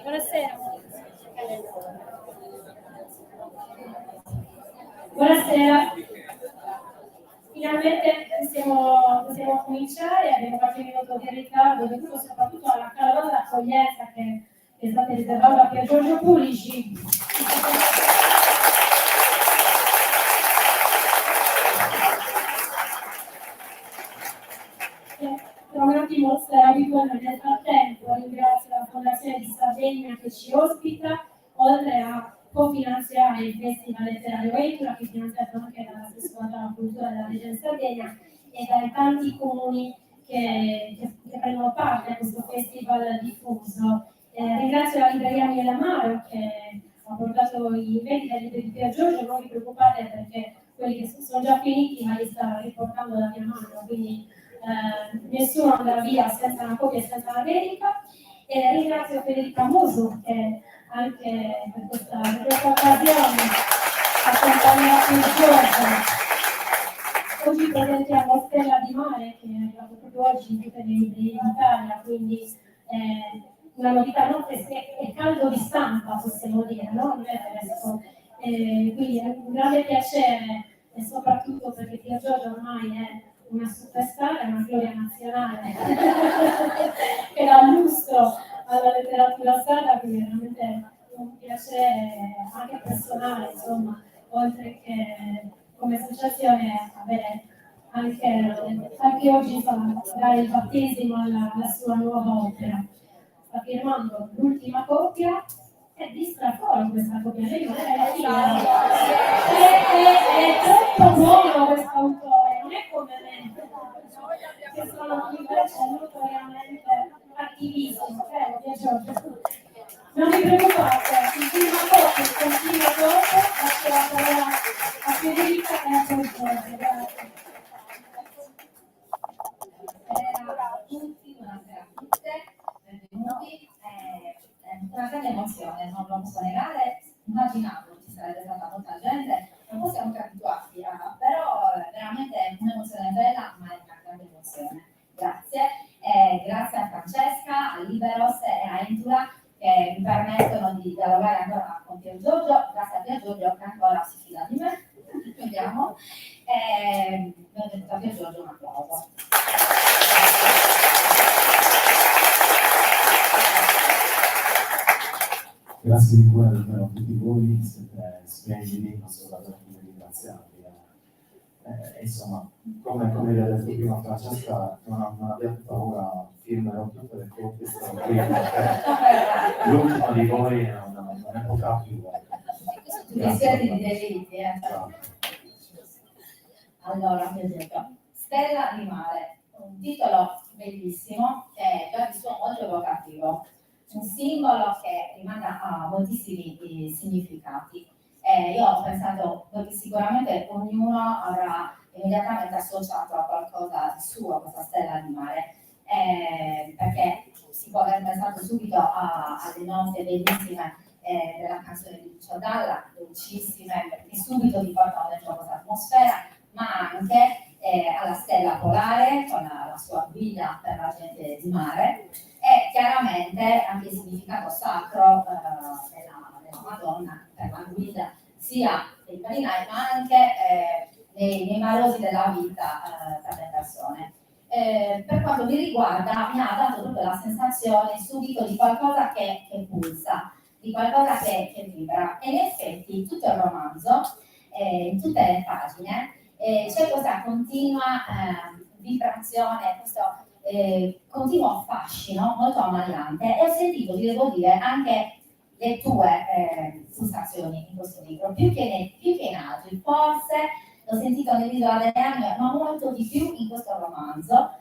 Buonasera. Buonasera. Finalmente possiamo cominciare, abbiamo qualche minuto di ritardo, dovuto soprattutto alla calorosa accoglienza che è stata riservata per Giorgio Pulici. Tra un attimo sarà di quello. Nel frattempo ringrazio la Fondazione di Sardegna che ci ospita, oltre a cofinanziare il Festival Letterario Etura, che è finanziato anche dalla Sessualità della Cultura della Regione Sardegna e dai tanti comuni che prendono parte a questo festival diffuso. Ringrazio la libreria Miele Amaro che ha portato i venti dei libri di Pier Giorgio. Non vi preoccupate perché quelli che sono già finiti ma li sta riportando da mia mano, quindi nessuno andrà via senza una copia e senza una verica. Ringrazio Federica Musu che anche per questa occasione ha accompagnato il Giorgio. Oggi presentiamo Stella di Mare che è arrivato proprio oggi in tutte le librerie d'Italia, quindi una novità non è caldo di stampa, possiamo dire, no? Non è fresco. Quindi è un grande piacere e soprattutto perché Pier Giorgio ormai è una superstar, è una gloria nazionale che dà lustro alla letteratura sarda, quindi è veramente un piacere anche personale, insomma, oltre che come associazione avere anche oggi dare il battesimo alla sua nuova opera. Sta firmando l'ultima copia. È di straforo questa copia, lei non è troppo buono questo autore, non è come me, che sono invece notoriamente attivissimo, Via Giorgio. Non vi preoccupate, il primo copia continua dopo, lascio la parola a Federica e a Giorgio. Grazie. Buonasera a tutti, buonasera a tutte, benvenuti. È una grande emozione, non lo posso negare. Immaginavo ci sarebbe stata molta gente, non possiamo anche abituarsi, però veramente è un'emozione bella, ma è una grande emozione. Grazie. Grazie a Francesca, a Liberos e a Entura che mi permettono di dialogare ancora con Pier Giorgio. Grazie a Pier Giorgio che ancora si fida di me. Vediamo. Benvenuto a Pier Giorgio, un applauso. Grazie di cuore davvero a tutti voi, siete splendidi, non solo davvero come ringraziarvi. Insomma, come vi ha detto prima Francesca, non abbiate paura, firmerò tutte le copie, sono qui perché l'ultimo di voi non ne potrà più. Tutti siete di delitti, Allora, per esempio, Stella di Mare, un titolo bellissimo che è già di suo molto evocativo, un simbolo che rimanda a moltissimi significati. Io ho pensato che sicuramente ognuno avrà immediatamente associato a qualcosa di suo questa Stella di Mare, perché si può aver pensato subito alle note bellissime della canzone di Lucio Dalla, dolcissime, che subito ti portano dentro questa atmosfera, ma anche alla stella polare con la sua guida per la gente di mare e chiaramente anche il significato sacro della Madonna per la guida sia dei marinai ma anche nei marosi della vita per le persone. Per quanto mi riguarda mi ha dato proprio la sensazione subito di qualcosa che pulsa, di qualcosa che vibra, e in effetti tutto il romanzo, in tutte le pagine, c'è questa continua vibrazione, questo continuo fascino molto ammagliante, e ho sentito, vi devo dire, anche le tue pulsazioni in questo libro, più che in altri, forse l'ho sentito nell'Isola delle Anime, ma molto di più in questo romanzo,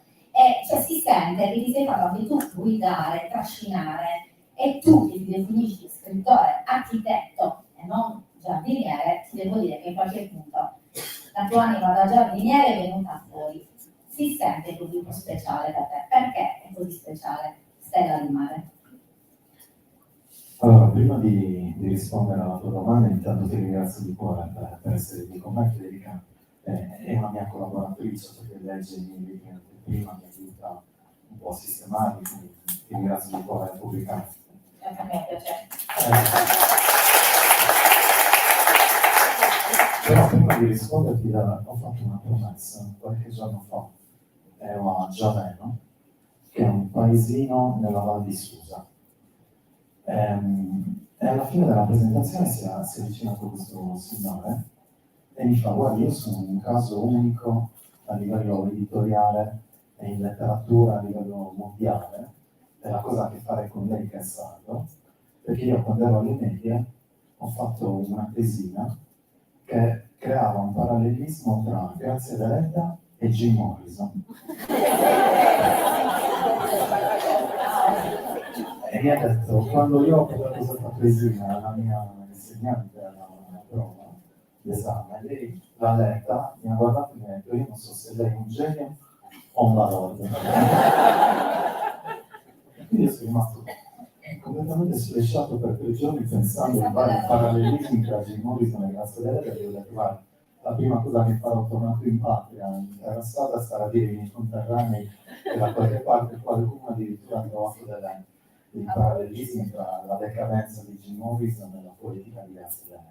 cioè si sente che ti sei fatto anche tu guidare, trascinare, e tu che ti definisci scrittore, architetto e non giardiniere, ti devo dire che in qualche punto la tua anima da giardiniere è venuta fuori. Si sente così un po' speciale da te. Perché è così speciale Stella di Mare? Allora, prima di rispondere alla tua domanda, intanto ti ringrazio di cuore per essere qui con me. Federica è una mia collaboratrice perché legge i miei libri anche prima, mi aiuta un po' a sistemarli, quindi ti ringrazio di cuore pubblicare. anche a me piace. Però prima di risponderti ho fatto una promessa qualche giorno fa, ero a Giaveno, che è un paesino nella Val di Susa. E alla fine della presentazione si è avvicinato questo signore e mi fa: guarda, io sono un caso unico a livello editoriale e in letteratura a livello mondiale, e la cosa ha a che fare con lei che è sardo, perché io quando ero alle medie ho fatto una tesina che creava un parallelismo tra Grazia Deledda e Jim Morrison. E mi ha detto, quando io ho portato questa tesina alla mia insegnante alla prova d'esame, lei l'ha letta, mi ha guardato e mi ha detto: io non so se lei è un genio o un balordo. E quindi io sono rimasto completamente sflesciato per 3 giorni pensando ai vari parallelismi tra Jim Morrison e Grazia Deledda, e ho detto: guarda, la prima cosa che farò tornato in patria, era stata stare a dire ai miei conterranei che da qualche parte qualcuno addirittura ha trovato dei parallelismi tra la decadenza di Jim Morrison e la politica di Grazia Deledda.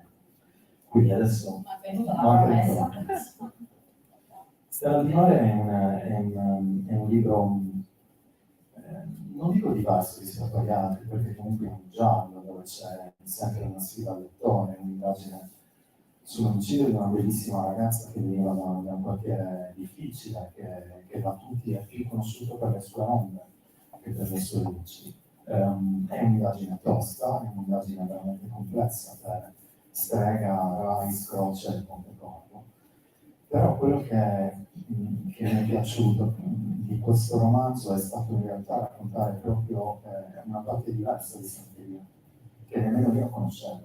Quindi adesso manca una promessa. Stella di Mare è un libro, non dico diverso rispetto agli altri, perché comunque è un giallo dove c'è sempre una sfida al lettore, un'indagine sull'omicidio di una bellissima ragazza che veniva da un quartiere difficile, che da tutti è più conosciuto per le sue ombre che per le sue luci. È un'indagine tosta, è un'indagine veramente complessa per Strega, Rice, Croce e Pontecorvo. Però quello che mi è piaciuto di questo romanzo è stato in realtà raccontare proprio una parte diversa di Sant'Elia, che nemmeno io conoscevo.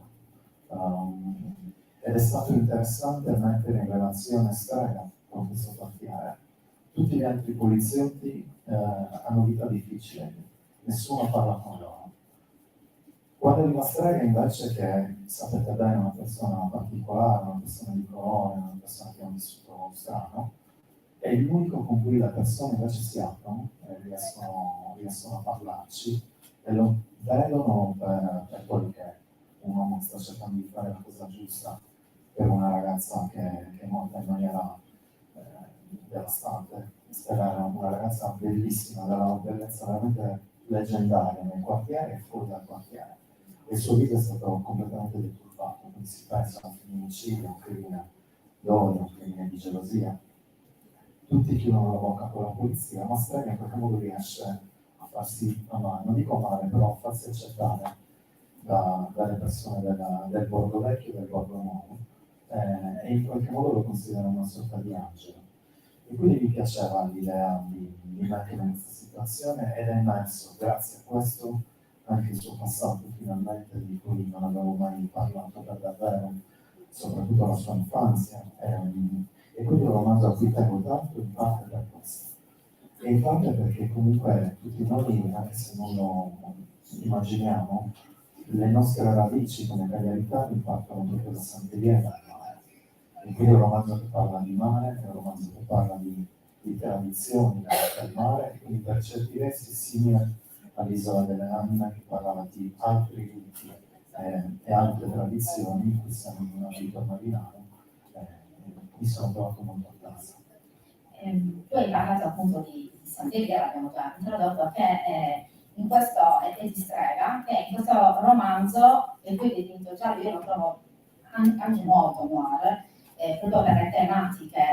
Ed è stato interessante mettere in relazione Strega con questo quartiere. Tutti gli altri poliziotti hanno vita difficile, nessuno parla con loro. Quando arriva Strega invece, che sapete bene è una persona particolare, una persona di colore, una persona che ha vissuto strano, è l'unico con cui le persone invece si aprono e riescono a parlarci e lo vedono per quello che è. Un uomo sta cercando di fare la cosa giusta per una ragazza che è morta in maniera devastante. Era una ragazza bellissima, aveva una bellezza veramente leggendaria nel quartiere e fuori dal quartiere. Il suo vita è stato completamente deturpato, quindi si pensa a un femminicidio, un crimine d'odio, un crimine di gelosia. Tutti chiudono la bocca con la polizia, ma Strega in qualche modo riesce a farsi amare, non dico amare, però a farsi accettare dalle persone del borgo vecchio e del borgo nuovo, e in qualche modo lo considerano una sorta di angelo. E quindi mi piaceva l'idea di mettere in questa situazione, ed è emerso grazie a questo anche il suo passato finalmente, di cui non avevo mai parlato per davvero, soprattutto la sua infanzia. E quindi è un romanzo a cui tengo tanto, in parte per questo. E in parte perché comunque tutti noi, anche se non lo immaginiamo, le nostre radici come cagliaritani partono proprio da Sant'Elia e dal mare. E quindi è un romanzo che parla di mare, è un romanzo che parla di tradizioni del mare, e quindi per certi versi è simile all'Isola delle Anime, che parlava di altri riti e altre tradizioni in cui siamo in un ambito marinaro. Mi sono trovato molto a casa. Tu hai parlato appunto di Sant'Elia, l'abbiamo già introdotto, che in questo è di Strega, che in questo romanzo, e poi dipinto giallo, io lo trovo anche molto noir, proprio per le tematiche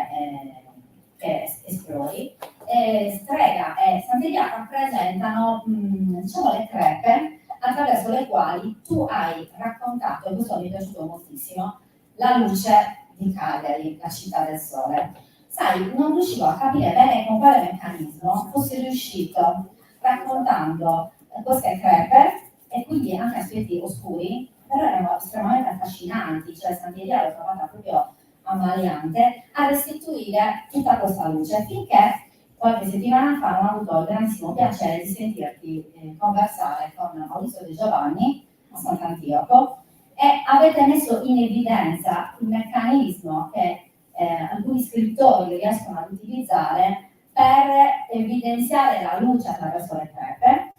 che esplori. Strega e Sant'Elia rappresentano, diciamo, le crepe attraverso le quali tu hai raccontato, e questo mi è piaciuto moltissimo, la luce di Cagliari, la città del sole. Sai, non riuscivo a capire bene con quale meccanismo fossi riuscito, raccontando queste crepe, e quindi anche aspetti oscuri, però erano estremamente affascinanti, cioè Sant'Elia l'ho trovata proprio ammaliante, a restituire tutta questa luce, finché qualche settimana fa ho avuto il grandissimo piacere di sentirti conversare con Maurizio De Giovanni a Sant'Antioco, e avete messo in evidenza il meccanismo che alcuni scrittori riescono ad utilizzare per evidenziare la luce attraverso le crepe,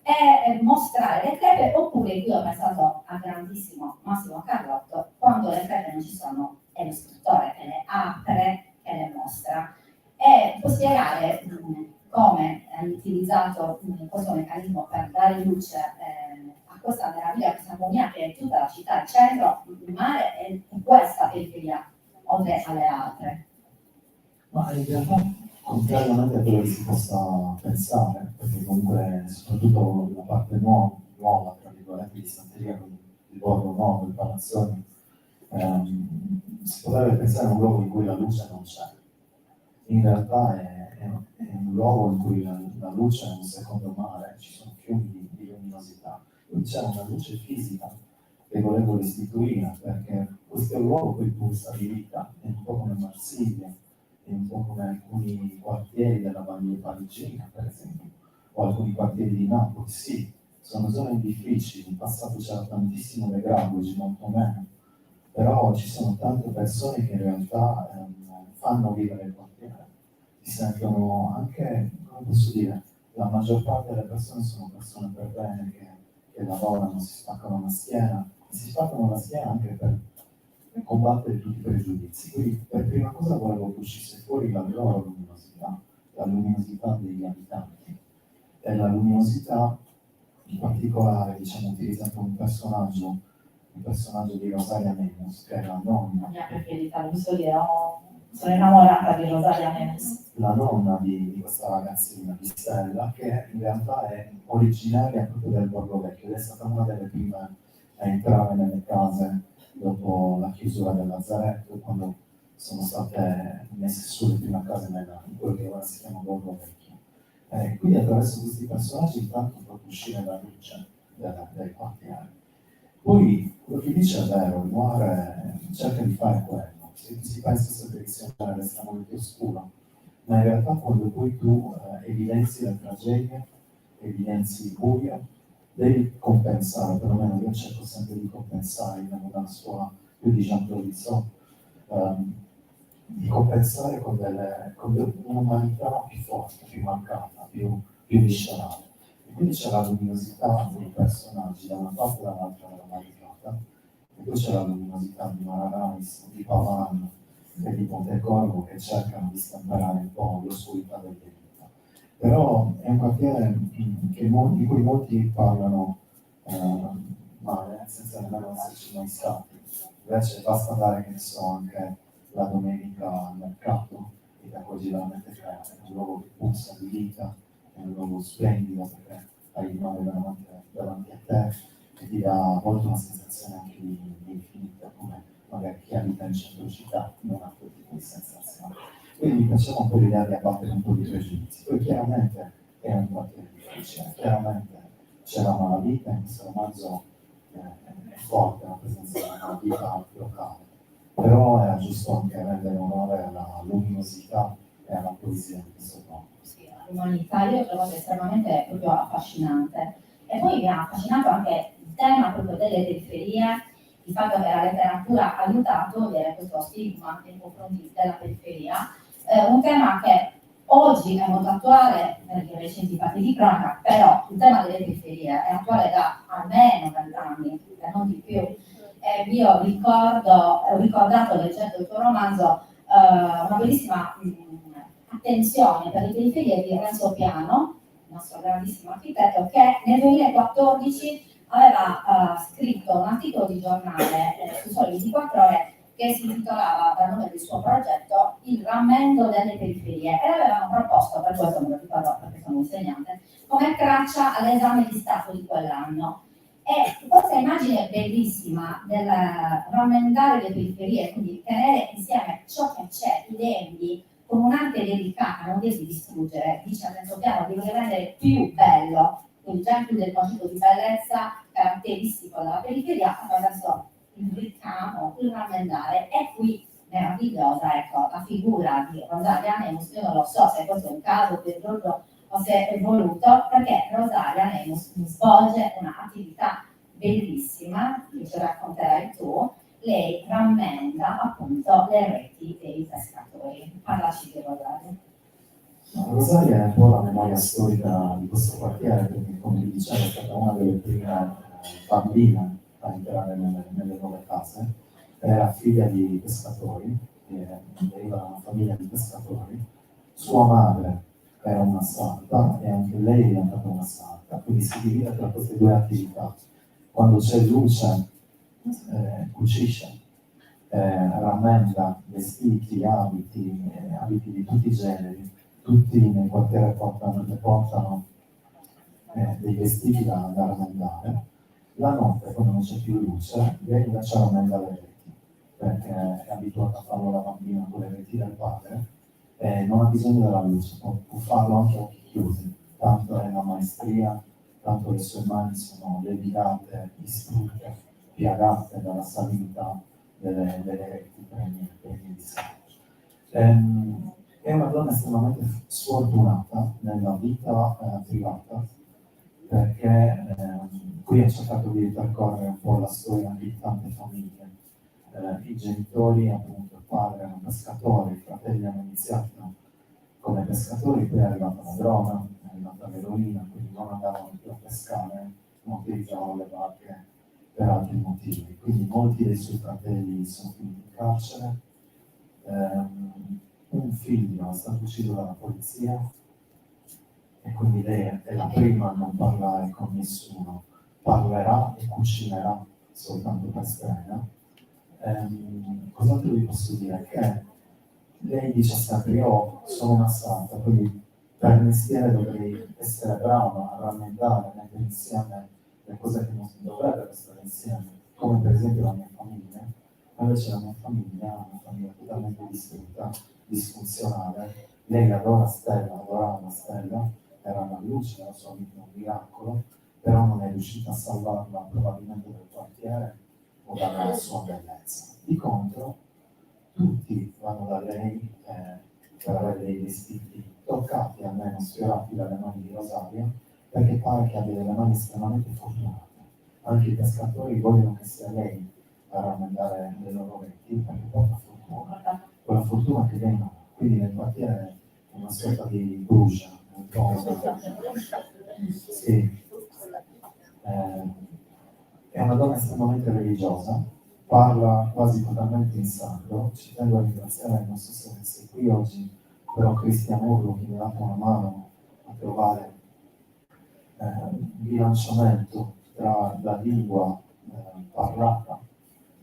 e mostrare le crepe, oppure qui ho pensato al grandissimo Massimo Carlotto, quando le crepe non ci sono è lo scrittore che le apre e le mostra, e può spiegare come hai utilizzato questo meccanismo per dare luce a questa meraviglia, questa armonia che è tutta la città, il centro, il mare e questa periferia, oltre alle altre. Ma in realtà, contrariamente a quello che si possa pensare, perché comunque soprattutto la parte nuova tra virgolette, di Santeria, con il borgo nuovo, il palazzone, si potrebbe pensare a un luogo in cui la luce non c'è. In realtà è un luogo in cui la luce è un secondo mare, ci sono fiumi di luminosità, quindi c'è una luce fisica che volevo restituire, perché questo è un luogo poi tu stabilita, è un po' come Marsiglia, è un po' come alcuni quartieri della Valle Parigina, per esempio, o alcuni quartieri di Napoli. Sì, sono zone difficili, in passato c'era tantissimo degrado, oggi molto meno, però ci sono tante persone che in realtà fanno vivere il quartiere, si sentono anche, come posso dire, la maggior parte delle persone sono persone per bene che lavorano, si spaccano la schiena, e si spaccano la schiena anche per combattere tutti i pregiudizi. Quindi per prima cosa volevo che uscisse fuori la loro luminosità, la luminosità degli abitanti, e la luminosità in particolare, diciamo, utilizzando un personaggio di Rosaria Nemus, che è la nonna. La mia preferita, visto che sono innamorata di Rosaria Nemus. La nonna di questa ragazzina, di Stella, che in realtà è originaria proprio del Borgo Vecchio ed è stata una delle prime a entrare nelle case dopo la chiusura del Lazzaretto, quando sono state messe su le prime case in quello che ora si chiama Borgo Vecchio. Quindi attraverso questi personaggi intanto proprio uscire la luce dei quartieri. Poi quello che dice è vero, il noir cerca di fare quello, si pensa sempre che sia un genere estremamente oscuro, ma in realtà quando poi tu evidenzi le tragedie, evidenzi il buio, devi compensare, perlomeno io cerco sempre di compensare, nella sua più di Jean-Claude Tissot, di compensare con un'umanità più forte, più marcata, più viscerale. E quindi c'è la luminosità dei personaggi da una parte e dall'altra della barricata, e poi c'è la luminosità di Mararais, di Pavan e di Pontecorvo che cercano di stemperare un po' l'oscurità del delitto. Però è un quartiere di cui molti parlano male, senza nemmeno esserci mai stati. Invece basta andare, che ne so, anche la domenica al mercato e ti accorgi veramente che è un luogo che puzza di vita, è un luogo splendido perché hai il mare davanti a te e ti dà a volte una sensazione anche di infinito, come magari chi abita in centro città non ha quel tipo di sensazione. Quindi mi piaceva un po' l'idea di abbattere un po' di pregiudizi. Poi chiaramente è un quartiere difficile, chiaramente c'è la malavita, in questo romanzo è forte la presenza della malavita locale, però era giusto anche rendere onore alla luminosità e alla poesia di questo mondo. Sì, l'umanità io l'ho trovato estremamente proprio affascinante. E poi mi ha affascinato anche il tema proprio delle periferie, il fatto che la letteratura ha aiutato a avere questo stigma nei confronti della periferia, un tema che oggi è molto attuale nei recenti fatti di cronaca, però il tema delle periferie è attuale da almeno 20 anni, se non di più. Io ho ricordato leggendo il tuo romanzo una bellissima attenzione per le periferie di Renzo Piano, il nostro grandissimo architetto, che nel 2014 aveva scritto un articolo di giornale su Sole 24 Ore che si intitolava, dal nome del suo progetto, Il rammendo delle periferie, e l'avevano proposto, per questo me lo ricordo perché sono insegnante, come traccia all'esame di Stato di quell'anno. E questa immagine bellissima del rammendare le periferie, quindi tenere insieme ciò che c'è, i denti, con un'arte delicata, non dirsi distruggere, dice Renzo Piano, di voler rendere più bello, quindi già include il concetto di bellezza caratteristico della periferia attraverso il ricamo, il rammendare. E qui meravigliosa, ecco, la figura di Rosaria Nemus. Io non lo so se questo è un caso per Giorgio o se è voluto, perché Rosaria Nemus svolge un'attività bellissima, che ci racconterai tu. Lei rammenda appunto le reti dei pescatori. Parlaci di Rosaria. Rosaria è un po' la memoria storica di questo quartiere, perché come vi dicevo è stata una delle prime bambine a entrare nelle nuove case, era figlia di pescatori, veniva da una famiglia di pescatori, sua madre era una sarta e anche lei è diventata una sarta, quindi si divide tra queste due attività. Quando c'è luce, cucisce, rammenda vestiti, abiti di tutti i generi, tutti nel quartiere portano dei vestiti da rammendare. La notte, quando non c'è più luce, lei invece rammenda le reti, perché è abituata a farlo la bambina con le reti del padre, e non ha bisogno della luce, può farlo anche a occhi chiusi, tanto è una maestria, tanto le sue mani sono levigate, distrutte, piagate dalla salinità delle reti pregne di sangue. È una donna estremamente sfortunata nella vita privata, perché qui ho cercato di ripercorrere un po' la storia di tante famiglie. I genitori, appunto, il padre era un pescatore, i fratelli hanno iniziato come pescatori, poi è arrivata la droga, è arrivata l'eroina, quindi non andavano più a pescare, non utilizzavano le barche per altri motivi. Quindi molti dei suoi fratelli sono finiti in carcere. Un figlio è stato ucciso dalla polizia e quindi lei è la prima a non parlare con nessuno, parlerà e cucinerà soltanto per strada. Cos'altro vi posso dire? Che lei dice sempre: io sono una santa, quindi per mestiere dovrei essere brava a rammendare, a mettere insieme le cose che non si dovrebbero stare insieme, come per esempio la mia famiglia. Invece la mia famiglia è una famiglia totalmente distrutta, disfunzionale. Lei adora Stella, adorava Stella, era una luce, la sua vita un miracolo, però non è riuscita a salvarla probabilmente dal quartiere o dalla sua bellezza. Di contro, tutti vanno da lei per avere dei vestiti toccati, almeno sfiorati dalle mani di Rosaria, perché pare che abbia delle mani estremamente fortunate. Anche i pescatori vogliono che sia lei a rammendare le loro reti, perché porta fortuna, quella fortuna che lei non ha. Quindi nel quartiere è una sorta di brucia, un po'. Sì. È una donna estremamente religiosa, parla quasi totalmente in sardo. Ci tengo a ringraziare, non so se sei qui oggi, però Cristian Urlo che mi ha dato una mano a trovare un bilanciamento tra la lingua parlata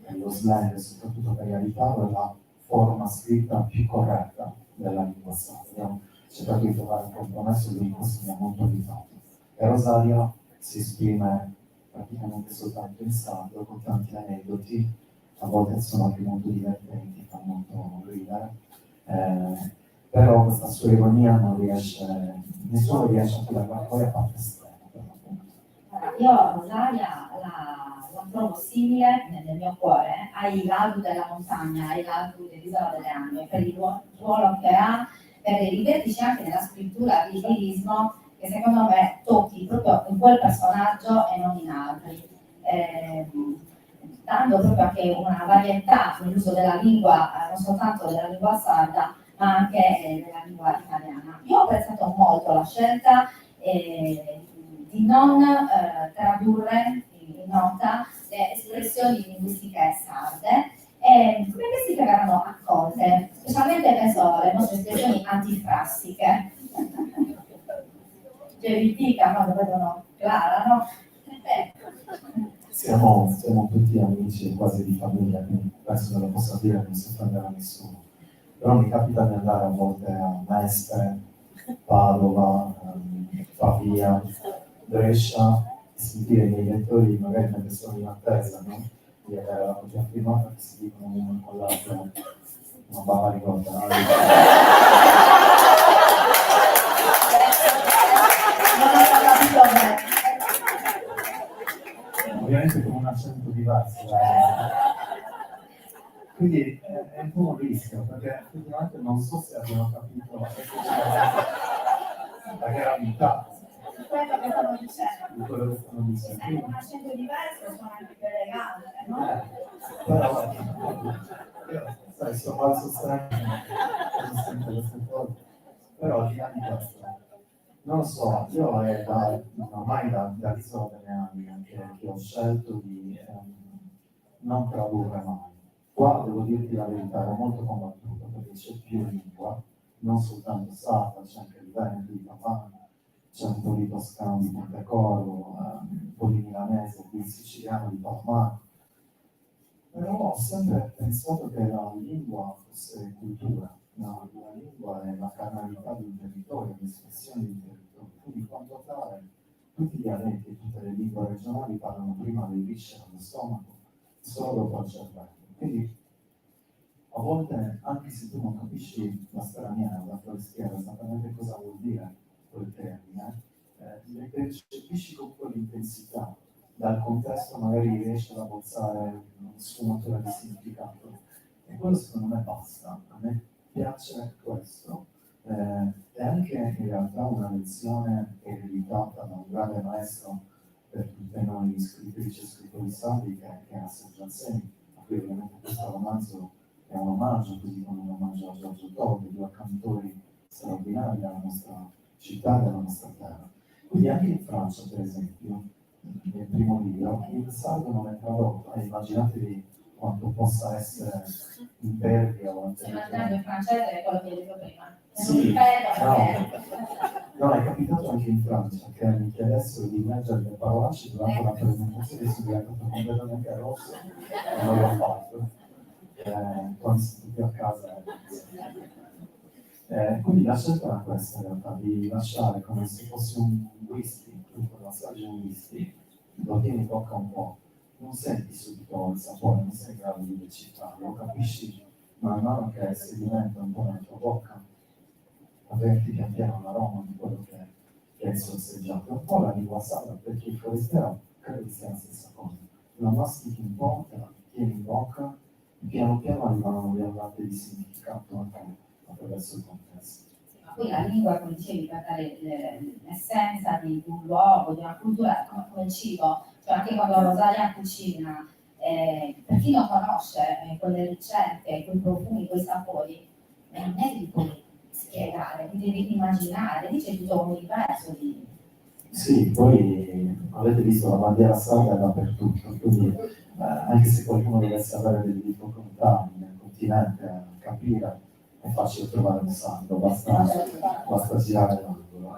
e lo slang, soprattutto per aiutarlo, e la forma scritta più corretta della lingua sarda. Abbiamo cercato di trovare un compromesso, lui in questo mi ha molto aiutato. E Rosaria si esprime praticamente soltanto in sardo, con tanti aneddoti, a volte sono anche molto divertenti, fa molto ridere, però questa sua ironia non riesce, nessuno riesce a tirarla fuori a parte Stella. Io Rosaria la trovo simile nel mio cuore ai Ladru della montagna, ai Ladru dell'isola delle Anime, per il ruolo che ha, per dei rivetici anche nella scrittura di lirismo, che secondo me tocchi proprio in quel personaggio e non in altri, dando proprio anche una varietà nell'uso della lingua, non soltanto della lingua sarda, ma anche della lingua italiana. Io ho apprezzato molto la scelta di non tradurre in nota le espressioni linguistiche sarde, come questi che verranno accolte, specialmente penso alle nostre espressioni antifrassiche. GVT che hanno vedono Clara, no? Siamo tutti amici quasi di famiglia, quindi penso che lo possa dire, non si offenderà nessuno. Però mi capita di andare a volte a Mestre, Padova, Pavia, Brescia, e sentire i miei lettori, magari mentre sono in attesa, no? Di avere la copia firmata, che si dicono uno con l'altro una bava ricorda, no? Ovviamente con un accento diverso. Quindi è un po' un rischio, perché effettivamente non so se abbiano capito la gravità Quello che stanno dicendo. di quello che stanno dicendo. Con un accento diverso sono anche più elegante, no? Però io sai, sto qua sostenendo queste cose, però al di là di questo. Non lo so, io è ormai dall'isola delle anime che ho scelto di non tradurre mai. Qua devo dirti la verità, ero molto combattuto perché c'è più lingua, non soltanto sarda, c'è anche il veneto di Campania, c'è un po' di toscano di Pontecorvo, un po' di milanese, qui siciliano di Palmano. Però ho sempre pensato che la lingua fosse cultura, no? La lingua è la canalità di un territorio, l'espressione di un territorio. Quindi, quanto tale, tutti i dialetti e tutte le lingue regionali parlano prima dei visceri dello stomaco, solo dopo il cervello. Quindi, a volte, anche se tu non capisci la straniera, la forestiera, esattamente cosa vuol dire quel termine, le percepisci con quell'intensità. Dal contesto magari riesci ad abbozzare una sfumatura di significato. E quello secondo me basta. A me piace questo. È anche in realtà una lezione ereditata da un grande maestro per tutte noi scrittrici e scrittori sardi, che era Sergio Anzeni, a cui ovviamente questo romanzo è un omaggio, così come un omaggio a Giorgio Todi, due cantori straordinari della nostra città e della nostra terra. Quindi anche in Francia, per esempio, nel primo libro, il sardo non è tradotto, immaginatevi quanto possa essere impervio o Immaginando in francese è quello che hai detto prima. Sì, No. no, è capitato anche in Francia che mi chiedessero di leggere le parolacce durante la presentazione, sono diventato completamente rosso e non l'ho fatto. Quando sono tutti a casa. Quindi la scelta era questa in realtà, di lasciare come se fosse un whisky, un assaggio un whisky, lo tieni in bocca un po', non senti subito il sapore, non sei in grado di decifrarlo, lo capisci man mano che sedimenta un po' nella tua bocca, avverti pian piano l'aroma di quello che è sorseggiato. Un po' la lingua sarda, perché il forestiero credo che sia la stessa cosa, la mastichi un po', te la tieni in bocca, piano piano arrivano le ondate di significato anche attraverso il contesto. Ma poi la lingua, come dicevi, per dare l'essenza di un luogo, di una cultura, come il cibo, cioè anche quando Rosaria cucina, per chi non conosce quelle ricette, quei profumi, quei sapori, non è che li puoi spiegare, li devi immaginare, lì c'è tutto un universo di... Sì, poi avete visto la bandiera sarda è dappertutto, quindi anche se qualcuno dovesse avere delle difficoltà nel continente a capire, è facile trovare un sardo, basta girare l'angolo.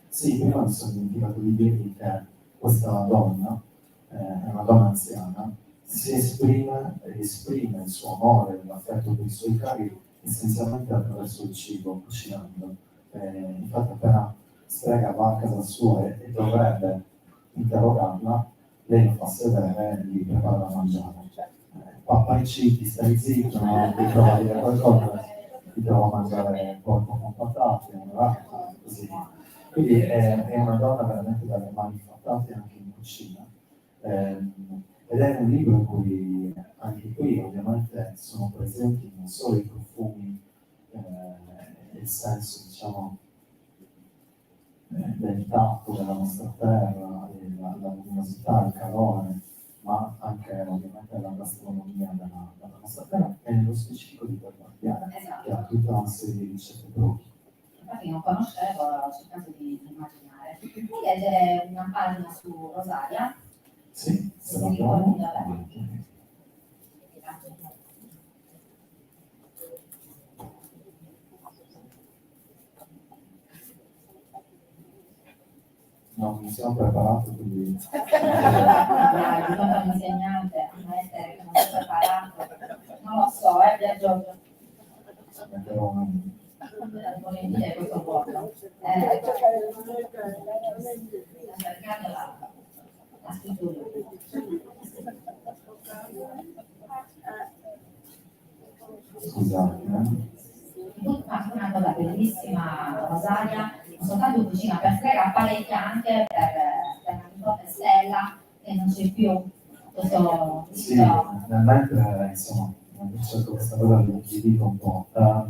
Sì, prima mi sono dimenticato di dirvi che questa donna, è una donna anziana, si esprime il suo amore, l'affetto per i suoi cari essenzialmente attraverso il cibo, cucinando. Infatti appena Strega va a casa sua e dovrebbe interrogarla, lei lo fa sedere e gli prepara da mangiare. Papà inciti, stai zitto, no? Ti trova a dire qualcosa, ti trova a mangiare porco con patate, così. Quindi è una donna veramente dalle mani fattate anche in cucina. Ed è un libro in cui anche qui ovviamente sono presenti non solo i profumi, il senso, diciamo, del tatto della nostra terra, la luminosità, il calore, ma anche ovviamente la gastronomia della nostra terra e nello specifico di quel quartiere, Esatto. che ha tutta una serie di ricette proprie. Infatti non conoscevo, ho cercato di immaginare. Puoi leggere una pagina su Rosaria? Sì, se Se la ti trovo. ricordi dov'è? No, mi sono preparato, quindi... Dai, di fronte a un insegnante, a un maestro che non si è preparato. Non lo so, Via Giorgio. Metterò una... Volevo dire questo vuoto. Cercando la scrittura. Scusate, Tu fai una cosa bellissima, Rosaria, non soltanto cucina per Strega, parecchia anche per la nipote Stella, che non c'è più. Questo Sì, mentre insomma, cerco questa cosa vi dico un po'. la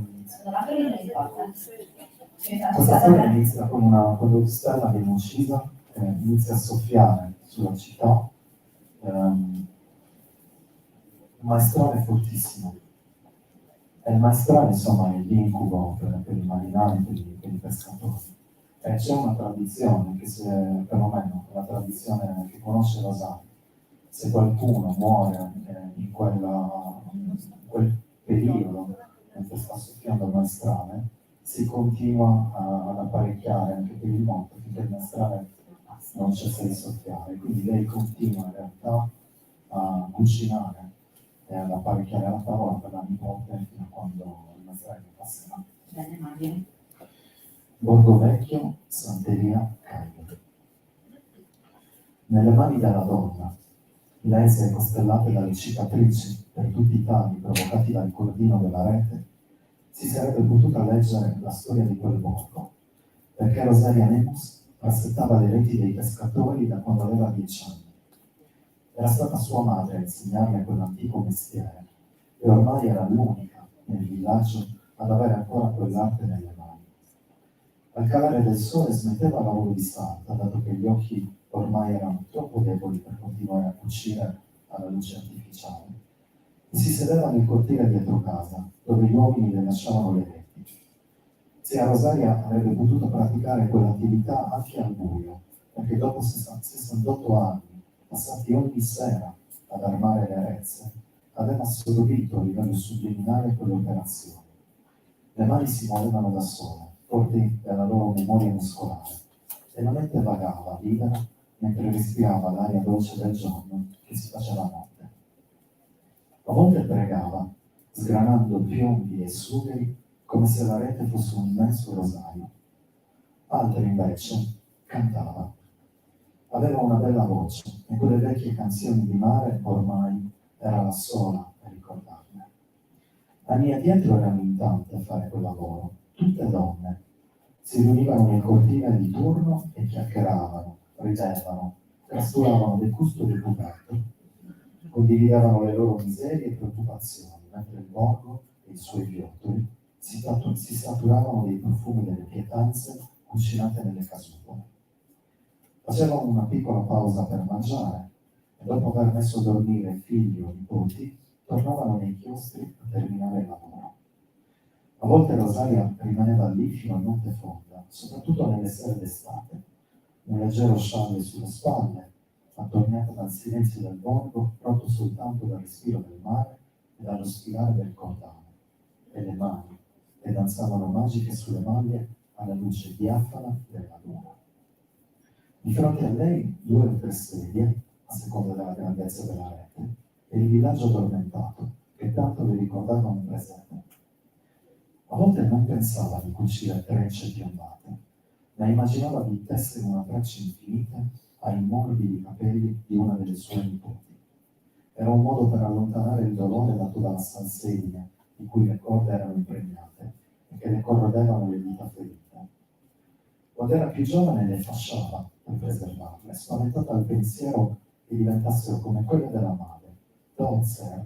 prima non importa. Questa storia inizia con quando Stella viene uccisa, inizia a soffiare sulla città, un maestrone fortissimo, E il maestrale, insomma, è l'incubo per i marinai, per i pescatori. E c'è una tradizione, che se, perlomeno una tradizione che conosce Rosario, se qualcuno muore in quel periodo, mentre sta soffiando il maestrale, si continua ad apparecchiare anche per il morto finché il maestrale non cessa di soffiare. Quindi lei continua in realtà a cucinare e ad apparecchiare la tavola per la nipote fino a quando il maestrale passerà. Bene, immagino. Borgo Vecchio, Santeria, Cagliari. Nelle mani della donna, lese costellate dalle cicatrici per tutti i tagli provocati dal cordino della rete, si sarebbe potuta leggere la storia di quel borgo, perché Rosaria Nemus rassettava le reti dei pescatori da quando aveva 10 anni. Era stata sua madre a insegnarle quell'antico mestiere e ormai era l'unica nel villaggio ad avere ancora quell'arte nelle mani. Al calare del sole smetteva il lavoro di sarta, dato che gli occhi ormai erano troppo deboli per continuare a cucire alla luce artificiale, e si sedeva nel cortile dietro casa, dove gli uomini le lasciavano le reti. Zia Rosaria avrebbe potuto praticare quell'attività anche al buio, perché dopo 68 anni, passati ogni sera ad armare le arezze, aveva assorbito a livello subliminale quell'operazione. Le mani si muovevano da sole, forti della loro memoria muscolare, e la mente vagava, libera, mentre respirava l'aria dolce del giorno che si faceva notte. A volte pregava, sgranando piombi e sugheri come se la rete fosse un immenso rosario. Altre invece cantava. Aveva una bella voce e quelle vecchie canzoni di mare ormai era la sola a ricordarne. Anni addietro erano in tante a fare quel lavoro, tutte donne. Si riunivano nel cortile di turno e chiacchieravano, ridevano, trasturavano del gusto del coperto, condividevano le loro miserie e preoccupazioni, mentre il borgo e i suoi viottoli si saturavano dei profumi delle pietanze cucinate nelle casupole. Facevano una piccola pausa per mangiare e dopo aver messo a dormire figli o nipoti, tornavano nei chiostri a terminare il lavoro. A volte Rosaria rimaneva lì fino a notte fonda, soprattutto nelle sere d'estate, un leggero scialle sulle spalle, attorniata dal silenzio del borgo, rotto soltanto dal respiro del mare e dallo spirare del cordame, e le mani che danzavano magiche sulle maglie alla luce diafana della luna. Di fronte a lei 2 o 3 sedie, a seconda della grandezza della rete, e il villaggio addormentato, che tanto le ricordava un presepe. A volte non pensava di cucire trecce piombate, ma immaginava di tessere una treccia infinita ai morbidi capelli di una delle sue nipoti. Era un modo per allontanare il dolore dato dalla salsedine, di cui le corde erano impregnate e che le corrodevano le dita ferite. Quando era più giovane le fasciava per preservarle, spaventata al pensiero che diventassero come quelle della madre, tozze,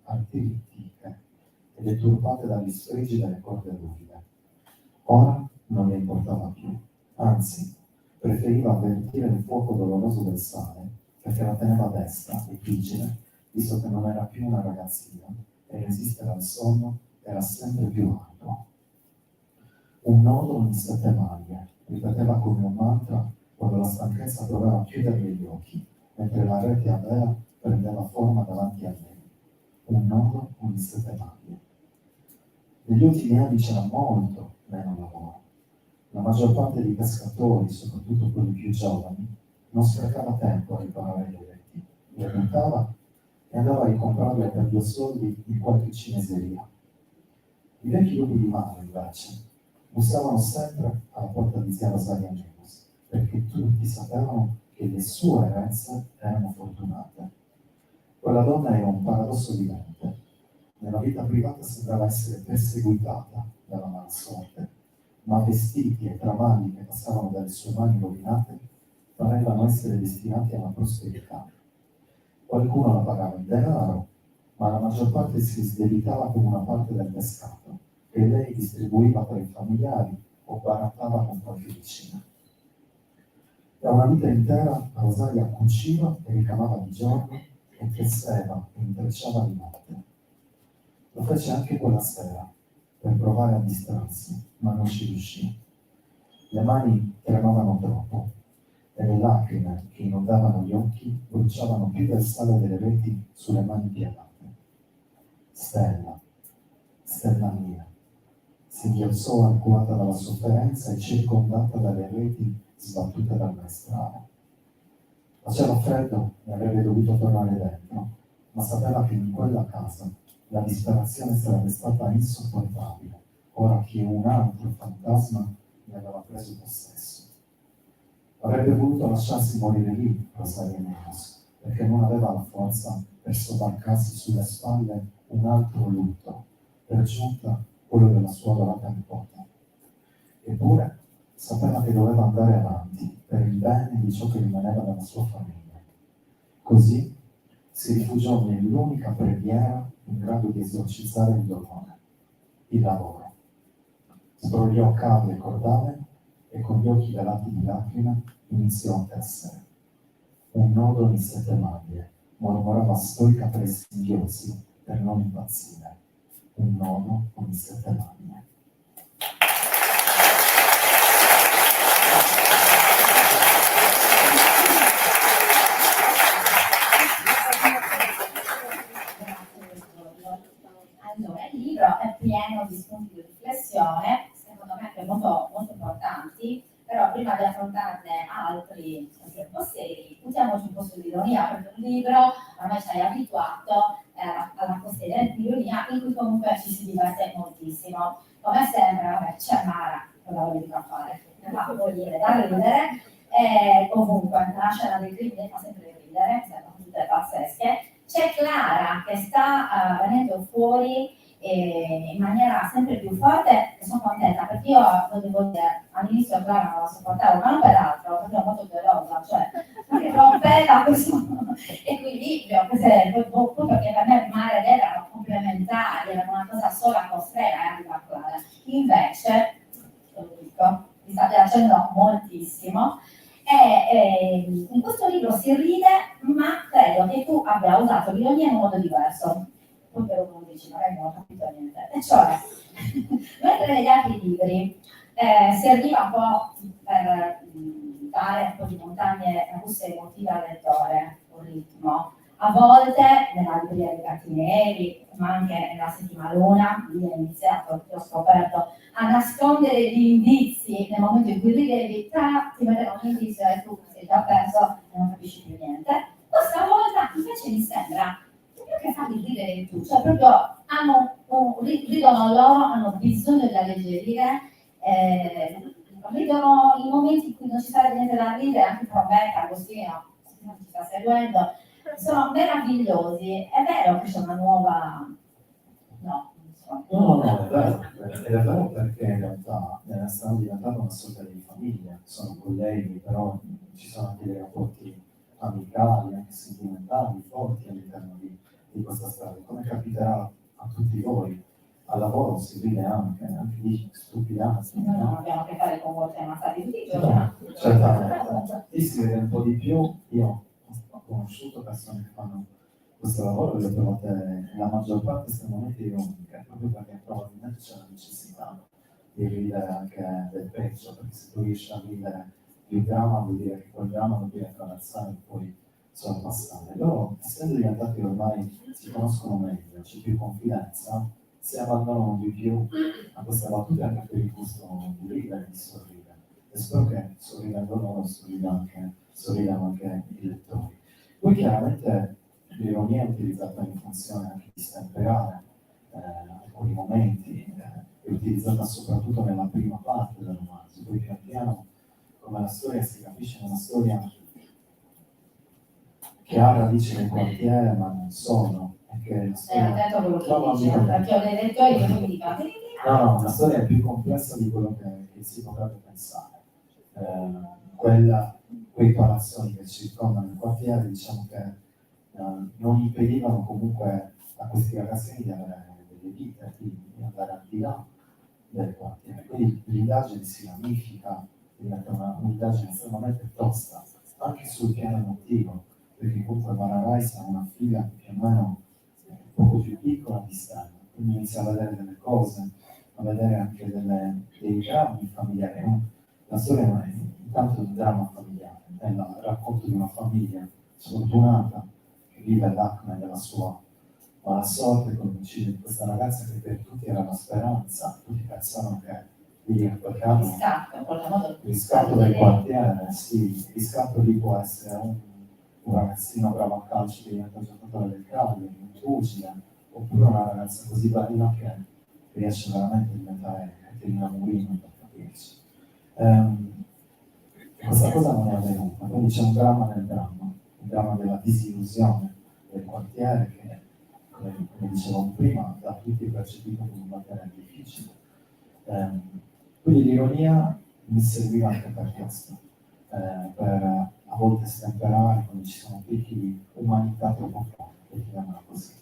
artritica e deturpate dagli sfregi delle corde ruvide. Ora non le importava più, anzi, preferiva avvertire il fuoco doloroso del sale, perché la teneva destra e vigile, visto che non era più una ragazzina e resistere al sonno era sempre più arduo. Un nodo ogni 7 maglie, ripeteva come un mantra quando la stanchezza provava a chiuderle gli occhi, mentre la rete a vela prendeva forma davanti a lei. Un nodo ogni 7 maglie. Negli ultimi anni c'era molto meno lavoro. La maggior parte dei pescatori, soprattutto quelli più giovani, non sprecava tempo a riparare le reti, le buttava e andava a ricomprarle per 2 soldi in qualche cineseria. I vecchi lupi di mare, invece, bussavano sempre alla porta di zia Rosaria Nemus, perché tutti sapevano che le sue erezze erano fortunate. Quella donna era un paradosso vivente. Nella vita privata sembrava essere perseguitata dalla malsorte, ma vestiti e travalli che passavano dalle sue mani rovinate parevano essere destinati alla prosperità. Qualcuno la pagava in denaro, ma la maggior parte si sdebitava con una parte del pescato, che lei distribuiva tra i familiari o barattava con qualche vicina. Da una vita intera Rosaria cuciva e ricamava di giorno e tesseva e intrecciava di notte. Lo fece anche quella sera, per provare a distrarsi, ma non ci riuscì. Le mani tremavano troppo e le lacrime che inondavano gli occhi bruciavano più del sale delle reti sulle mani piegate. Stella, Stella mia, si inghiazzò arcuata dalla sofferenza e circondata dalle reti sbattute dal maestrale. Faceva freddo e avrebbe dovuto tornare dentro, ma sapeva che in quella casa la disperazione sarebbe stata insopportabile, ora che un altro fantasma ne aveva preso possesso. Avrebbe voluto lasciarsi morire lì, Rosaria Neves, perché non aveva la forza per sobbarcarsi sulle spalle un altro lutto, per giunta quello della sua adorata nipote. Eppure sapeva che doveva andare avanti per il bene di ciò che rimaneva della sua famiglia. Così si rifugiò nell'unica preghiera in grado di esorcizzare il dolore, il lavoro. Sbrogliò cavi e cordate e con gli occhi velati di lacrime iniziò a tessere. Un nodo in 7 maglie, mormorava stoica tra i singhiozzi per non impazzire. Un nodo con 7 maglie. Allora, il libro è pieno di spunti di riflessione, secondo me anche molto, molto importanti, però prima di affrontarne altri posteri, buttiamoci un po' sull'ironia, perché un libro ormai ci hai abituato alla posteri dell'ironia, in cui comunque ci si diverte moltissimo. Come sempre, vabbè, c'è Mara, che la voglio a fare, ma vuol dire da ridere, ovunque, la scena del crimine fa sempre ridere, sembrano tutte pazzesche. C'è Clara che sta venendo fuori in maniera sempre più forte e sono contenta perché io lo devo dire, all'inizio Clara non la sopportavo, ma non per altro, perché è molto gelosa, cioè perché rompeva questo equilibrio, proprio perché per me mare ed erano complementari, erano una cosa sola con Strela arriva Clara. Invece, lo dico, mi sta piacendo moltissimo. In questo libro si ride, ma credo che tu abbia usato l'ironia in un modo diverso. Poi per uno dici, magari non ho capito niente. E cioè, mentre negli altri libri serviva un po' per dare un po' di montagne russe emotive al lettore, un ritmo. A volte, nella libreria dei Gatti Neri, ma anche nella Settima Luna, lì è iniziato, che ho scoperto, a nascondere gli indizi nel momento in cui ridevi, ti vedono un indizio e tu sei già perso e non capisci più niente. Questa volta invece mi sembra più che farli ridere tu, cioè proprio ridono loro, hanno bisogno di alleggerire, ridono i momenti in cui non ci sarebbe niente da ridere, anche per Roberta, Agostino, se non ci sta seguendo, sono meravigliosi. È vero che c'è una nuova... No, No, è vero perché in realtà stanno diventando una sorta di famiglia, sono colleghi, però ci sono anche dei rapporti amicali, anche sentimentali, forti all'interno di questa storia, come capiterà a tutti voi. Al lavoro si ride anche di stupidaggini. noi non abbiamo a che fare con molte ammazzate tutti i giorni. No, certamente. Lì si vede un po' di più. Io ho conosciuto persone che fanno questo lavoro e le ho trovate la maggior parte estremamente ironiche, proprio perché probabilmente c'è la necessità di ridere anche del peggio, perché se tu riesci a ridere il dramma vuol dire che quel dramma lo devi attraversare e poi sorpassare. Loro, essendo diventati ormai, si conoscono meglio, c'è più confidenza, si abbandonano di più a queste battute anche per il gusto di ridere e di sorridere. E spero che sorridendo loro sorridano anche i lettori. Poi chiaramente l'ironia è utilizzata in funzione anche di stemperare alcuni momenti, è utilizzata soprattutto nella prima parte del romanzo, poi pian piano come la storia si capisce, è una storia che ha radici nel quartiere ma non solo, è che la storia... Attento a quello che dici, perché ho dei lettori che mi dicono No, la storia è più complessa di quello che si potrebbe pensare. Quei palazzoni che circondano il quartiere, diciamo che non impedivano comunque a questi ragazzini di avere delle vite, di andare al di là del quartiere. Quindi l'indagine si ramifica, diventa un'indagine estremamente tosta, anche sul piano emotivo, perché comunque Mara Raisa ha una figlia più o meno poco più piccola di Stella, quindi inizia a vedere delle cose, a vedere anche dei drammi familiari. La storia non è intanto un dramma familiare, è il racconto di una famiglia sfortunata che vive l'acme della sua mala sorte con l'omicidio di questa ragazza che per tutti era una speranza, tutti pensavano che lì a quel caso Riscatto, in qualche modo. il riscatto del quartiere, sì, il riscatto lì può essere un ragazzino bravo a calcio che diventa giocatore del Cagliari, un pugile, oppure una ragazza così bravina che riesce veramente a diventare Caterina Murino, per capirci. Questa cosa non è avvenuta, quindi c'è un dramma nel dramma, un dramma della disillusione del quartiere che, come dicevamo prima, da tutti è percepito come un quartiere difficile. Quindi l'ironia mi serviva anche per questo, per a volte stemperare quando ci sono picchi di umanità troppo forti, definiamola così.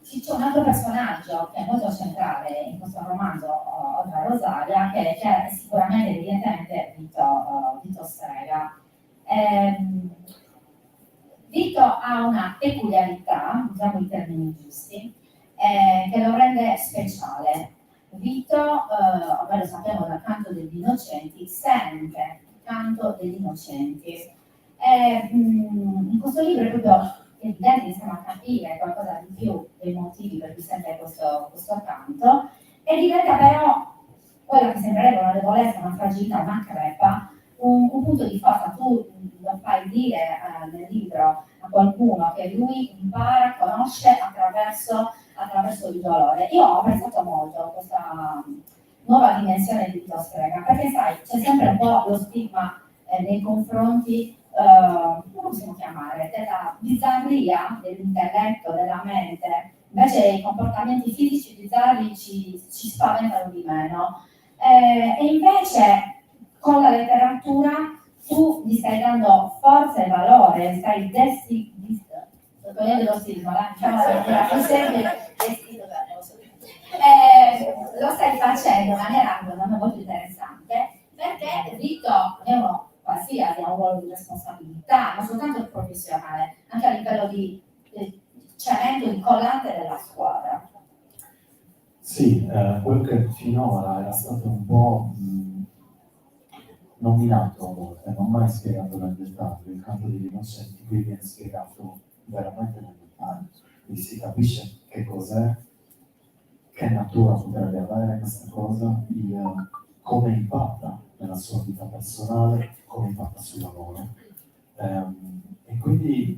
C'è un altro personaggio che è molto centrale in questo romanzo, oltre a Rosaria, che è sicuramente, evidentemente, Vito Strega. Vito ha una peculiarità, usiamo i termini giusti, che lo rende speciale. Vito, ormai lo sappiamo dal canto degli innocenti, sente il canto degli innocenti. In questo libro è proprio evidente, iniziamo a capire qualcosa di più dei motivi per cui sente questo canto, e diventa però quella che sembrerebbe una debolezza, una fragilità, una crepa, un punto di forza. Tu lo fai dire nel libro a qualcuno che lui impara, conosce attraverso il dolore. Io ho apprezzato molto questa nuova dimensione di Vito Strega, perché sai, c'è sempre un po' lo stigma nei confronti, come possiamo chiamare, della bizzarria dell'intelletto, della mente. Invece i comportamenti fisici bizzarri ci spaventano di meno. E invece con la letteratura tu gli stai dando forza e valore, stai togliendo lo stigma, diciamo lo stai facendo in maniera molto interessante, perché Vito è uno qualsiasi, ha un ruolo di responsabilità, non soltanto professionale, anche a livello di cemento, di collante della squadra. Sì, quello che finora era stato un po' nominato a volte, non mai spiegato nel dettaglio. Il canto degli innocenti qui viene spiegato veramente nel dettaglio, quindi si capisce che cos'è, che natura potrebbe avere questa cosa, come impatta nella sua vita personale, come impatta sul lavoro. E quindi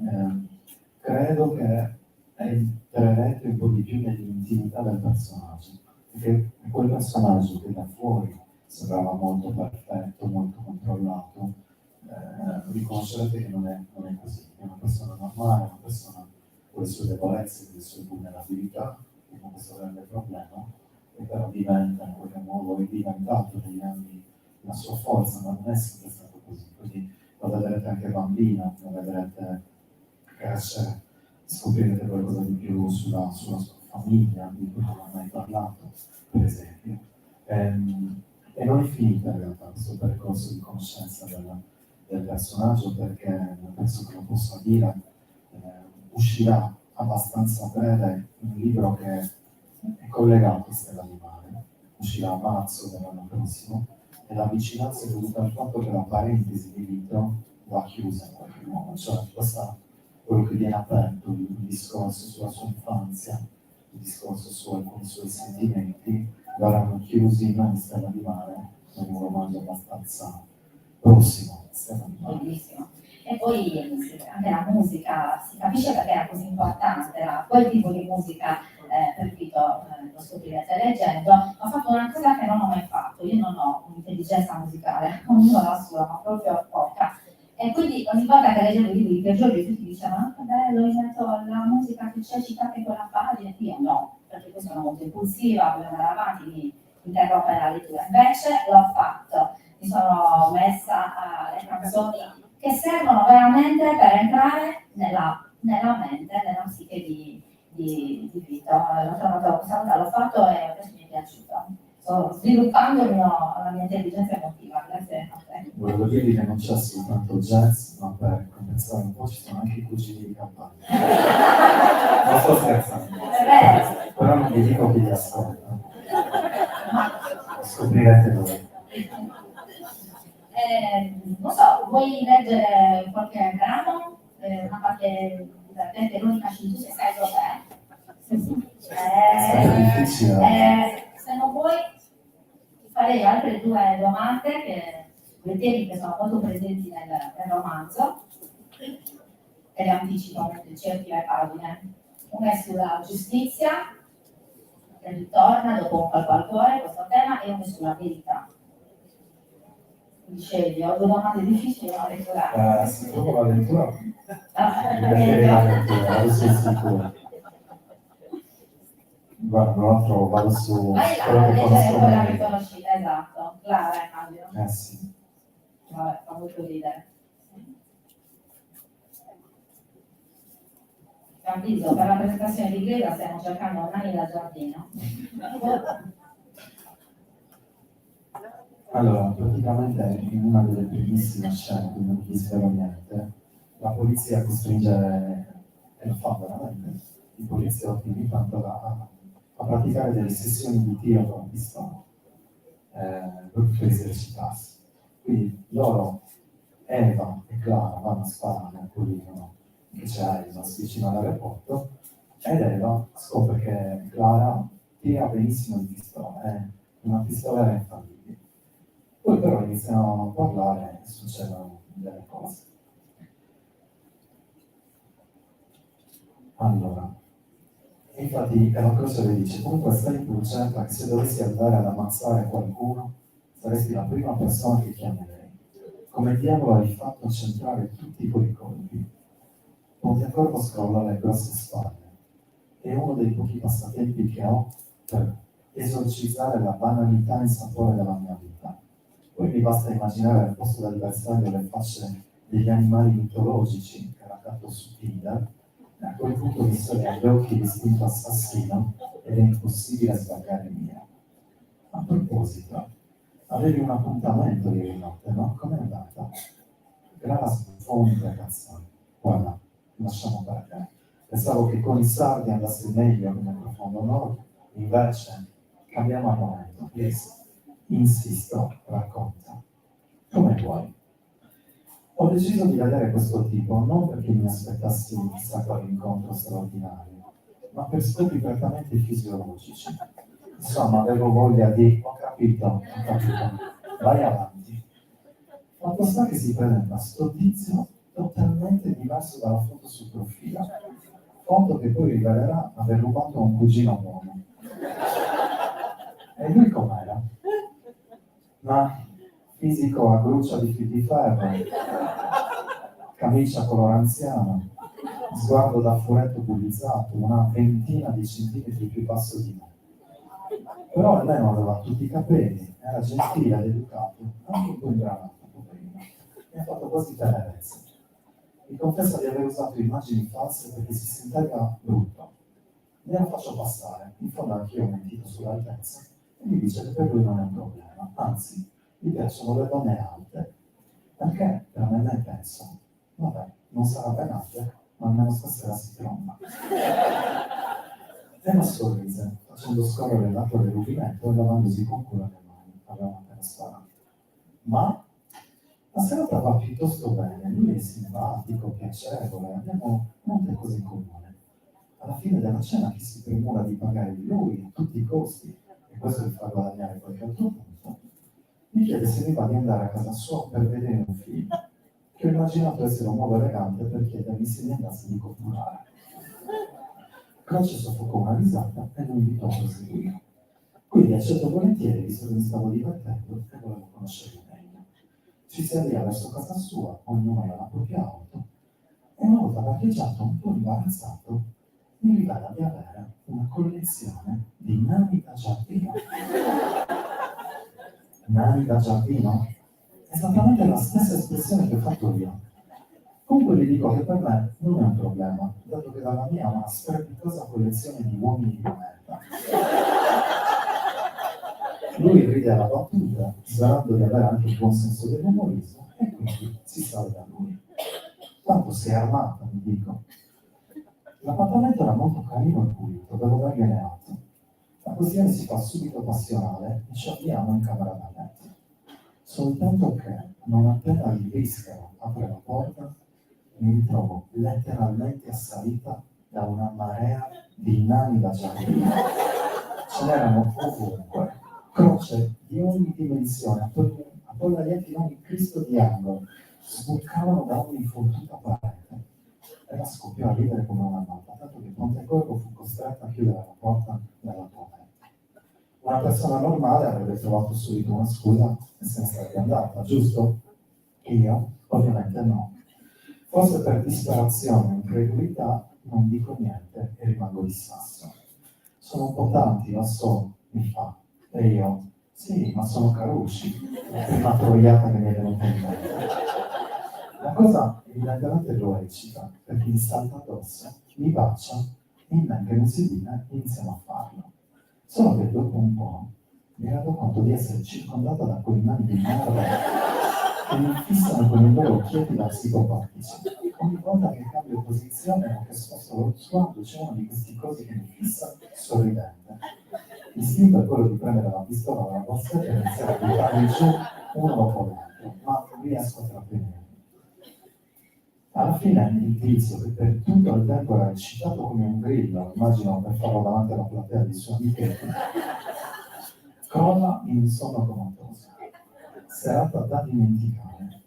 credo che entrerete un po' di più nell'intimità del personaggio, perché è quel personaggio che da fuori sembrava molto perfetto, molto controllato, riconoscerete che non è così, è una persona normale, una persona con le sue debolezze, con le sue vulnerabilità, con questo grande problema, e però diventa in qualche modo, è diventato negli anni la sua forza, ma non è sempre stato così. Quindi lo vedrete anche bambina, lo vedrete crescere, scoprirete qualcosa di più sulla sua famiglia, di cui non ho mai parlato, per esempio. E non è finita in realtà questo percorso di conoscenza del personaggio, perché penso che lo possa dire, uscirà abbastanza breve un libro che è collegato a Stella di Mare, uscirà a marzo dell'anno prossimo, e la vicinanza è dovuta al fatto che la parentesi di Vito va chiusa in qualche modo, cioè quello che viene aperto, il discorso sulla sua infanzia, il discorso su alcuni suoi sentimenti, verranno chiusi non in Stella di Mare, ma in un romanzo abbastanza prossimo a Stella di Mare. Bellissimo. E poi anche la musica, si capisce perché era così importante, era quel tipo di musica per Vito, lo scoprirete leggendo. Ho fatto una cosa che non ho mai fatto, io non ho un'intelligenza musicale, ognuno la sua, ma proprio poca. E quindi ogni volta che leggevo i libri di Pier Giorgio tutti dicevano: ah, che bello, hai letto la musica che c'è citata in quella pagina. Io no, perché poi sono molto impulsiva, voglio andare avanti, mi interrompe la lettura. Invece l'ho fatto, mi sono messa alle canzoni che servono veramente per entrare nella mente, nella psiche di Vito. Questa volta l'ho fatto e adesso mi è piaciuto. Sto sviluppando la mia intelligenza emotiva, grazie a te. Volevo dirvi che non c'è soltanto jazz, ma per compensare un po' ci sono anche i cugini di campagna. Non sto scherzando. È vero. vi dico chi li ascolta. Scoprirete voi. Non so, vuoi leggere qualche brano? Una parte divertente, l'unica tu se sai È difficile. se non vuoi ti farei altre due domande due temi che sono molto presenti nel romanzo e le anticipo appunto cerchi le pagine. Una è sulla giustizia, che ritorna dopo un colpo al cuore questo tema, e una è sulla verità. Scegli, ho due domande difficili da lettura. Se trovo la lettura, mi Meglio. la lettura, adesso è sicuro. Guarda, tra l'altro vado su Vai là, quello che leggere conosco quella che meglio. conosci, esatto. Clara, immagino. Sì. Vabbè, fa molto ridere. Capito, per la presentazione di Greta stiamo cercando Nani da giardino. Allora, praticamente in una delle primissime scene, quindi non vi svelo niente, la polizia costringe, e lo fa veramente, i poliziotti ogni tanto a praticare delle sessioni di tiro con pistola, proprio per esercitarsi. Quindi loro, Eva e Clara, vanno a sparare a Polino, che c'è vicino all'aeroporto, ed Eva scopre che Clara tira benissimo di pistola, è una pistola infallibile. Poi però iniziano a parlare e succedono delle cose. Allora, infatti Eva Croce le dice: comunque stai pur certa che se dovessi andare ad ammazzare qualcuno, saresti la prima persona che chiamerei. Come diavolo hai fatto a centrare tutti quei colpi? Pontecorvo scrolla le grosse spalle. È uno dei pochi passatempi che ho per esorcizzare la banalità in sapore della mia vita. Poi mi basta immaginare al posto dell'avversario le facce degli animali mitologici che racconto su Tinder, e a quel punto mi sono agli occhi distinto assassino ed è impossibile sbagliare via. A proposito, avevi un appuntamento ieri notte, no? Com'è andata? Grava sbuffò un'imprecazione. Guarda, lasciamo perdere. Pensavo che con i sardi andasse meglio nel profondo nord, invece cambiamo argomento, please. Insisto, racconta. Come vuoi. Ho deciso di vedere questo tipo non perché mi aspettassi chissà quale incontro straordinario, ma per scopi prettamente fisiologici. Insomma, avevo voglia di... Ho capito. Vai avanti. Fatto sta che si presenta sto tizio totalmente diverso dalla foto sul profilo. Foto che poi rivelerà aver rubato a un cugino uomo. E lui com'era? Ma fisico a gruccia di fil di ferro, camicia color anziano, sguardo da furetto bullizzato, una ventina di centimetri più basso di me. Però almeno aveva tutti i capelli, era gentile ed educato, anche un po' imbranato, poverino. Mi ha fatto quasi tenerezza. Mi confessa di aver usato immagini false perché si sentiva brutto. Gliela faccio passare, in fondo anch'io ho mentito sull'altezza, e mi dice che per lui non è un problema, anzi, gli piacciono le donne alte. Perché per me penso, vabbè, non sarà ben alte, ma almeno stasera si tromba. Emma sorrise, facendo scorrere l'acqua del rubinetto e lavandosi con cura le mani. Avevamo appena sparato. Ma la serata va piuttosto bene, lui è simpatico, piacevole, abbiamo molte cose in comune. Alla fine della cena chi si premura di pagare lui a tutti i costi, e questo gli fa guadagnare qualche altro punto, mi chiede se mi va di andare a casa sua per vedere un film, che ho immaginato essere un modo elegante per chiedermi se mi andasse di copulare. Croce soffocò una risata e lo invitò a proseguire. Quindi accetto volentieri, visto che mi stavo divertendo e volevo conoscerlo meglio. Ci si avvia verso casa sua, ognuno aveva la propria auto, e una volta parcheggiato, un po' imbarazzato, mi rivela di avere una collezione di nani da giardino. Nani da giardino? Esattamente la stessa espressione che ho fatto io. Comunque vi dico che per me non è un problema, dato che dalla mia è una strepitosa collezione di uomini di merda. Lui ride alla battuta, sperando di avere anche il buon senso dell'umorismo, e quindi si salva da lui. Tanto sei armata, mi dico. L'appartamento era molto carino e pulito, devo dargliene atto. questione si fa subito passionale e ci avviamo in camera da letto. Soltanto che, non appena il Vischero apre la porta, mi ritrovo letteralmente assalita da una marea di nani da giardino. Ce n'erano ovunque, croce di ogni dimensione, appollaiati in ogni Cristo di angolo, sbucavano da ogni fottuta parete. E la scoppiò a ridere come una matta, tanto che pronto e corpo fu costretta a chiudere la porta della toilette. Una persona normale avrebbe trovato subito una scusa e se ne sarebbe andata, giusto? Io, ovviamente no. Forse per disperazione e incredulità non dico niente e rimango di sasso. Sono un po' tanti, lo so, mi fa. E io, sì, ma sono Carucci, la prima troiata che mi è venuta in mente. La cosa evidentemente lo eccita, perché mi salta addosso, mi bacia, e in men che non si dica iniziamo a farlo. Solo che dopo un po' mi rendo conto di essere circondata da quei mani di merda che mi fissano con i loro occhietti da psicopatici. Ogni volta che cambio posizione o che sposto lo sguardo c'è uno di questi cosi che mi fissa sorridente. L'istinto è quello di prendere la pistola dalla borsa e iniziare a buttarli giù uno dopo l'altro, ma riesco a trattenermi. Alla fine il tizio, che per tutto il tempo era eccitato come un grillo, immagino per farlo davanti alla platea dei suoi amichetti, crolla in un sonno comatoso. Serata da dimenticare.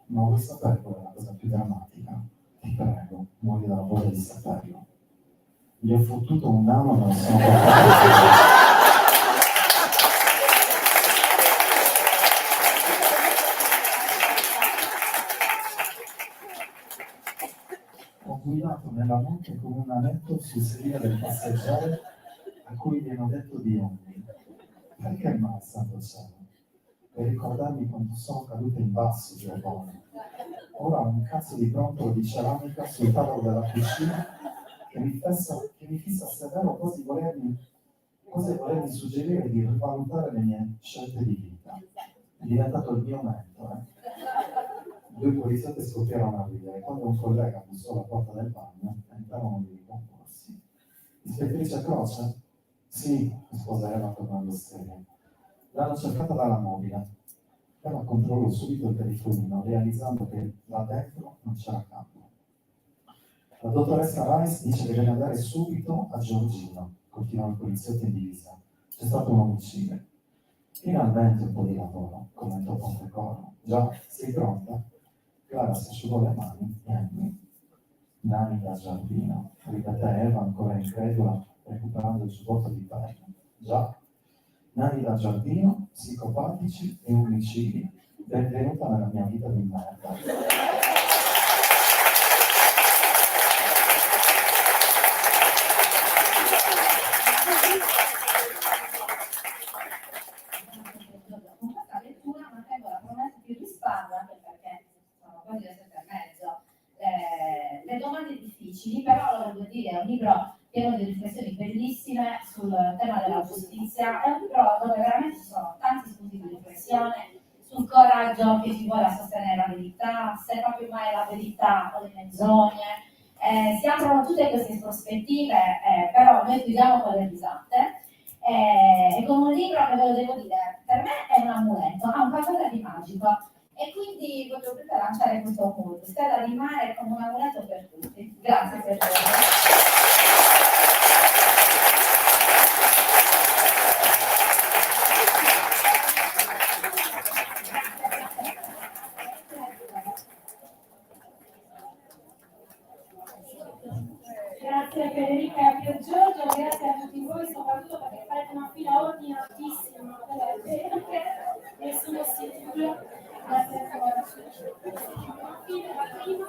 Ma vuoi sapere qual è la cosa più drammatica? Ti prego, muori dalla voglia di saperlo. Gli ho fottuto un nano e non sono portato. Ho guidato nella notte con un anetto sul sedile del passeggero a cui gli hanno detto di ogni. Perché mai, santo cielo? Per ricordarmi quando sono caduto in basso, Giovanni. Ora ho un cazzo di brontolo di ceramica sul tavolo della cucina che mi fissa severo quasi volermi suggerire di rivalutare le mie scelte di vita. È diventato il mio mentore. Due poliziotti scoppiarono a ridere. Quando un collega bussò alla porta del bagno, entravano dei concorsi. Ispettrice Croce? Sì, rispose Eva tornando seria. L'hanno cercata dalla mobile. Eva controllò subito il telefonino, realizzando che là dentro non c'era campo. La dottoressa Rice dice che deve andare subito a Giorgino, continuò il poliziotto in divisa. C'è stato un omicidio. Finalmente un po' di lavoro, commentò Pontecorvo. Già, sei pronta? Clara si asciugò le mani e annui. Nani da giardino, ripeté Eva ancora incredula, recuperando il giubbotto di pelle. Già, nani da giardino, psicopatici e omicidi. Benvenuta nella mia vita di merda. Con questa lettura mantengo la promessa di risparmio, anche perché sono quasi le 7:30. Le domande difficili, però lo devo dire, è un libro pieno di riflessioni bellissime sul tema della giustizia, è un libro dove veramente ci sono tanti spunti di riflessione sul coraggio che ci vuole a sostenere la verità, se proprio mai la verità o le menzogne. Si aprono tutte queste prospettive, però noi chiudiamo con le risate. E con un libro che ve lo devo dire, per me è un amuleto, ha un qualcosa di magico e quindi voglio proprio lanciare questo mood, Stella di Mare come un amuleto per tutti. Grazie per Grazie a Federica e a Pier Giorgio, grazie a tutti voi, soprattutto perché fate una fila ordinatissima delle veriche e sono sicura. Grazie ancora. Fine la prima.